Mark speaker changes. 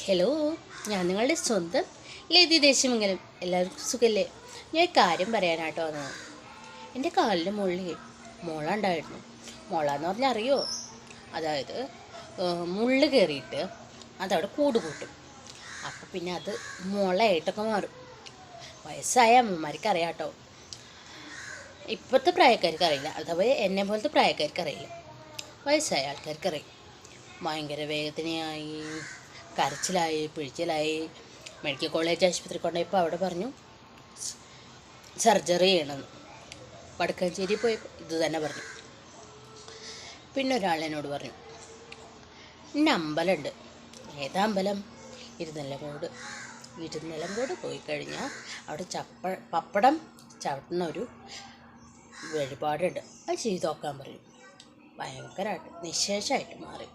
Speaker 1: Hello, ഞാൻ നിങ്ങളുടെ സ്വന്തം ലതി ദേശമംഗലം. എല്ലാവർക്കും സുഖല്ലേ? ഞാൻ കാര്യം പറയാനാട്ടോ വന്നത്. എൻ്റെ കാലിൻ്റെ മുകളിൽ മുള മുളയെന്ന് പറഞ്ഞാൽ അറിയോ? അതായത് മുള്ള് കയറിയിട്ട് അതവിടെ കൂട് കൂട്ടും. അപ്പം പിന്നെ അത് മുളയായിട്ടൊക്കെ മാറും. വയസ്സായ അമ്മമാർക്ക് അറിയാം കേട്ടോ. ഇപ്പോഴത്തെ പ്രായക്കാർക്ക് അറിയില്ല, അഥവാ എന്നെ പോലത്തെ പ്രായക്കാർക്ക് അറിയില്ല. വയസ്സായ ആൾക്കാർക്ക് അറിയും. ഭയങ്കര വേദനയായി, കരച്ചിലായി, പിഴിച്ചിലായി. മെഡിക്കൽ കോളേജ് ആശുപത്രി കൊണ്ടുപോയപ്പോൾ അവിടെ പറഞ്ഞു സർജറി ചെയ്യണമെന്ന്. വടക്കാഞ്ചേരി പോയപ്പോൾ ഇത് തന്നെ പറഞ്ഞു. പിന്നെ ഒരാൾ എന്നോട് പറഞ്ഞു, ഇന്ന അമ്പലമുണ്ട്. ഏതാ അമ്പലം? ഇരുനിലങ്കോട് പോയി കഴിഞ്ഞാൽ അവിടെ പപ്പടം ചവിട്ടുന്ന ഒരു വഴിപാടുണ്ട്, അത് ചെയ്ത് നോക്കാൻ പറയും. ഭയങ്കരമായിട്ട് നിശേഷമായിട്ട് മാറി.